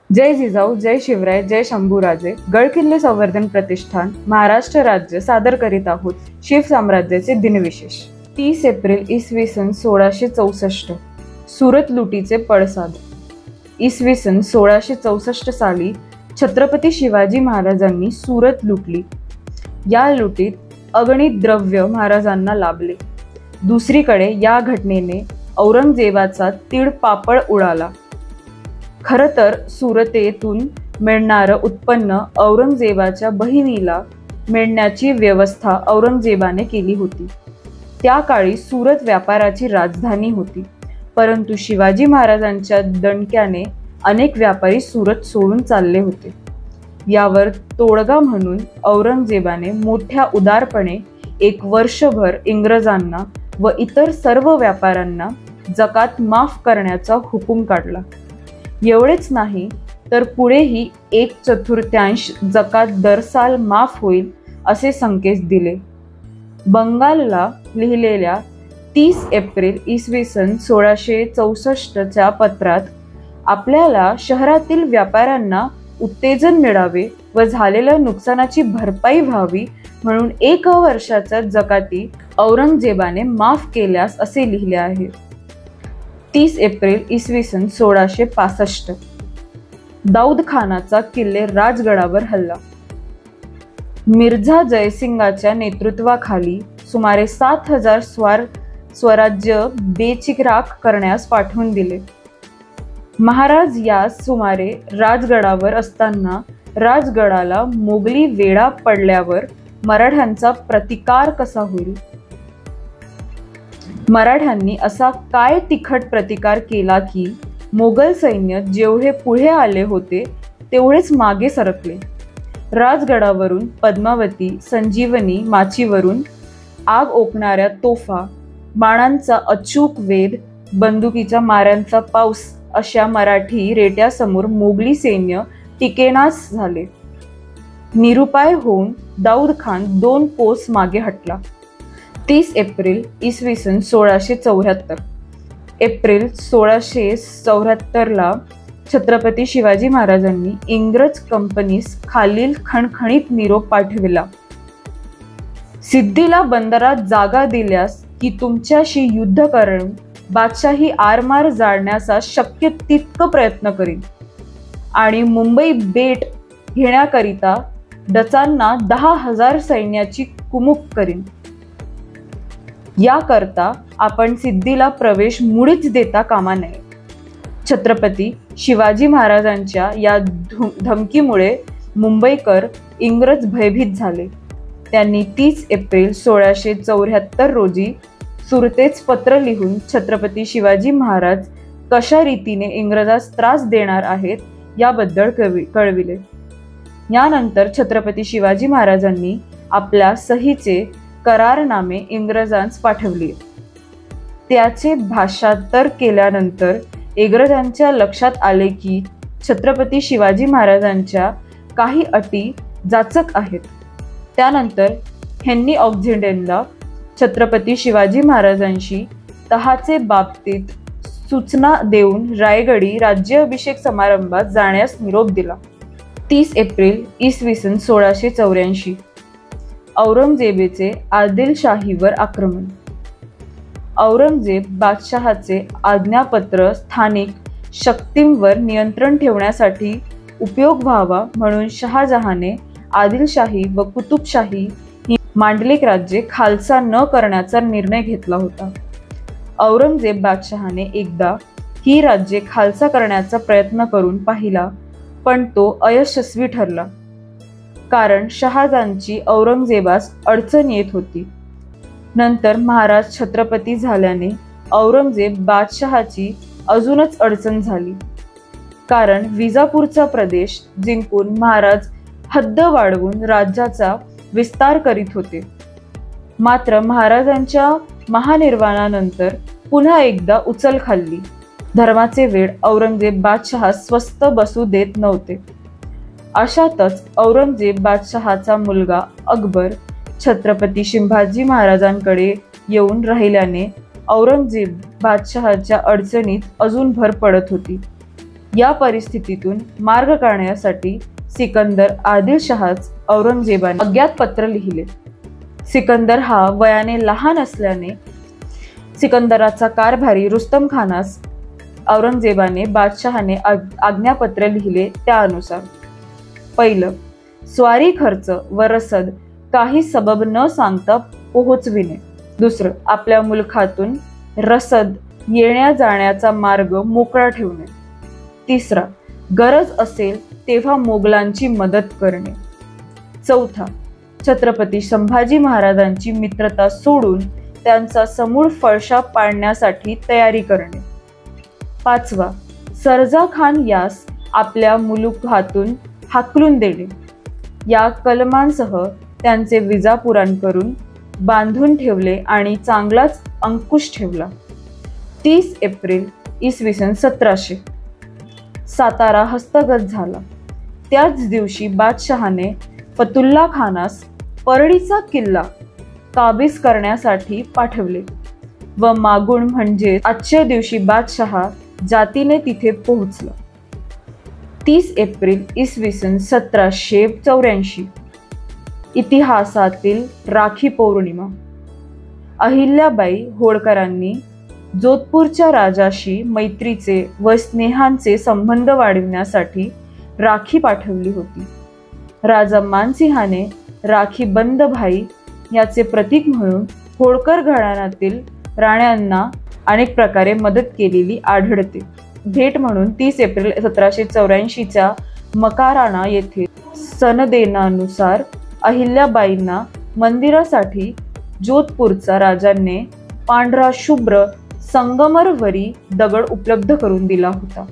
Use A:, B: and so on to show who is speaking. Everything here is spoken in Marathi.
A: जय जिजाऊ, जय शिवराय, जय शंभूराजे. गडकिल्ले संवर्धन प्रतिष्ठान महाराष्ट्र राज्य सादर करीत आहोत शिव साम्राज्याचे दिनविशेष. 30 एप्रिल इसवी सन 1664. सुरत लुटीचे पडसाद. इसवी सन 1664 साली छत्रपती शिवाजी महाराजांनी सुरत लुटली. या लुटीत अगणित द्रव्य महाराजांना लाभले. दुसरीकडे या घटनेने औरंगजेबाचा तीळ पापड उडाला. खरं तर सुरतेतून मिळणारं उत्पन्न औरंगजेबाच्या बहिणीला मिळण्याची व्यवस्था औरंगजेबाने केली होती. त्या काळी सुरत व्यापाराची राजधानी होती, परंतु शिवाजी महाराजांच्या दणक्याने अनेक व्यापारी सुरत सोडून चालले होते. यावर तोडगा म्हणून औरंगजेबाने मोठ्या उदारपणे एक वर्षभर इंग्रजांना व इतर सर्व व्यापाऱ्यांना जकात माफ करण्याचा हुकूम काढला. एवढेच नाही तर पुढेही 1/4 जकात दर साल माफ होईल असे संकेत दिले. बंगालला लिहिलेल्या 30 एप्रिल इसवी सन 1664 पत्रात आपल्याला शहरातील व्यापाऱ्यांना उत्तेजन मिळावे व झालेल्या नुकसानाची भरपाई व्हावी म्हणून 1 वर्षाच्या जकाती औरंगजेबाने माफ केल्यास असे लिहिले आहे. 30 एप्रिल इसवी सन 1665. दाऊद खानाचा किल्ले राजगडावर हल्ला. मिर्झा जयसिंगाच्या नेतृत्वाखाली सुमारे 7000 स्वराज्य बेचिराख करण्यास पाठवून दिले. महाराज यास सुमारे राजगडावर असताना राजगडाला मोगली वेढा पडल्यावर मराठ्यांचा प्रतिकार कसा होईल? मराठ्यांनी असा काय तिखट प्रतिकार केला की मोगल सैन्य जेवढे पुढे आले होते तेवढेच मागे सरकले. राजगडावरून पद्मावती, संजीवनी माचीवरून आग ओकणाऱ्या तोफा, बाणांचा अचूक वेध, बंदुकीच्या माऱ्यांचा पाऊस अशा मराठी रेट्यासमोर मोगली सैन्य टिकेनास झाले. निरुपाय होऊन दाऊद खान 2 कोस मागे हटला. 30 एप्रिल इसवी सन 1674. एप्रिल 1674ला छत्रपती शिवाजी महाराजांनी इंग्रज कंपनीस खालील खणखणीत निरोप पाठविला. सिद्धीला बंदरात जागा दिल्यास की तुमच्याशी युद्ध करून बादशाही आरमार जाळण्याचा शक्य तितकं प्रयत्न करीन आणि मुंबई बेट घेण्याकरिता डचांना 10,000 सैन्याची कुमुक करीन. याकरता आपण सिद्धीला प्रवेश मुळीच देता कामा नये. छत्रपती शिवाजी महाराजांच्या या धमकीमुळे मुंबईकर इंग्रज भयभीत झाले. त्यांनी 30 एप्रिल 1674 रोजी सुरतेस पत्र लिहून छत्रपती शिवाजी महाराज कशा रीतीने इंग्रजास त्रास देणार आहेत याबद्दल कळविले. यानंतर छत्रपती शिवाजी महाराजांनी आपल्या सहीचे करारनामे इंग्रजांस पाठवले. त्याचे भाषांतर केल्यानंतर इंग्रजांच्या लक्षात आले की छत्रपती शिवाजी महाराजांच्या काही अटी जाचक आहेत. त्यानंतर हेन्री ऑक्झिंडनला छत्रपती शिवाजी महाराजांशी तहाचे बाबतीत सूचना देऊन रायगडी राज्याभिषेक समारंभात जाण्यास निरोप दिला. 30 एप्रिल इसवी सन 1684. औरंगजेबाचे आदिलशाहीवर आक्रमण. औरंगजेब बादशहाचे आज्ञापत्र स्थानिक शक्तींवर नियंत्रण ठेवण्यासाठी उपयोग व्हावा म्हणून शहाजहाने आदिलशाही व कुतुबशाही ही मांडलिक राज्ये खालसा न करण्याचा निर्णय घेतला होता. औरंगजेब बादशहाने एकदा ही राज्ये खालसा करण्याचा प्रयत्न करून पाहिला, पण तो अयशस्वी ठरला. कारण शहाजहानची औरंगजेबास अडचण येत होती. नंतर महाराज छत्रपती झाल्याने औरंगजेब बादशहाची अजूनच अडचण झाली. कारण विजापूरचा प्रदेश जिंकून महाराज हद्द वाढवून राज्याचा विस्तार करीत होते. मात्र महाराजांच्या महानिर्वाणानंतर पुन्हा एकदा उचल खाल्ली. धर्माचे वेड औरंगजेब बादशहास स्वस्थ बसू देत नव्हते. अशातच औरंगजेब बादशहाचा मुलगा अकबर छत्रपती शिवाजी महाराजांकडे येऊन राहिल्याने औरंगजेब बादशहाच्या अडचणीत अजून भर पडत होती. या परिस्थितीतून मार्ग काढण्यासाठी सिकंदर आदिलशहाच औरंगजेबाने अज्ञात पत्र लिहिले. सिकंदर हा वयाने लहान असल्याने सिकंदराचा कारभारी रुस्तम खानास औरंगजेबाने बादशहाने आज्ञापत्र लिहिले. त्यानुसार पहिलं, स्वारी खर्च व रसद काही सबब न सांगता पोहोचविणे. दुसरं, आपल्या मुलखातून रसद येण्या जाण्याचा मार्ग मोकळा ठेवणे. तिसरा, गरज असेल तेव्हा मोगलांची मदत करणे. चौथा, छत्रपती संभाजी महाराजांची मित्रता सोडून त्यांचा समूळ फळशा पाडण्यासाठी तयारी करणे. पाचवा, सरजा खान यास आपल्या मुलुखातून हाकलून देणे. या कलमांसह त्यांचे विजापुरांकरून बांधून ठेवले आणि चांगलाच अंकुश ठेवला. 30 एप्रिल इसवी सन 1700 सातारा हस्तगत झाला. त्याच दिवशी बादशहाने फतुल्ला खानास परळीचा किल्ला काबीज करण्यासाठी पाठवले व मागून म्हणजे आजच्या दिवशी बादशहा जातीने तिथे पोहोचला. 30 एप्रिल इसवी सन 1784 इतिहासातील राखी पौर्णिमा. अहिल्याबाई होळकरांनी जोधपूरच्या राजाशी मैत्रीचे व स्नेहांचे संबंध वाढविण्यासाठी राखी पाठवली होती. राजा मानसिंहाने राखी बंद भाई याचे प्रतीक म्हणून होळकर घराण्यातील राण्यांना अनेक प्रकारे मदत केलेली आढळते. भेट म्हणून 30 एप्रिल 1784च्या मकाराना येथे सनदेनानुसार अहिल्याबाईंना मंदिरासाठी जोधपूरचा राजाने पांढरा शुभ्र संगमरवरी दगड उपलब्ध करून दिला होता.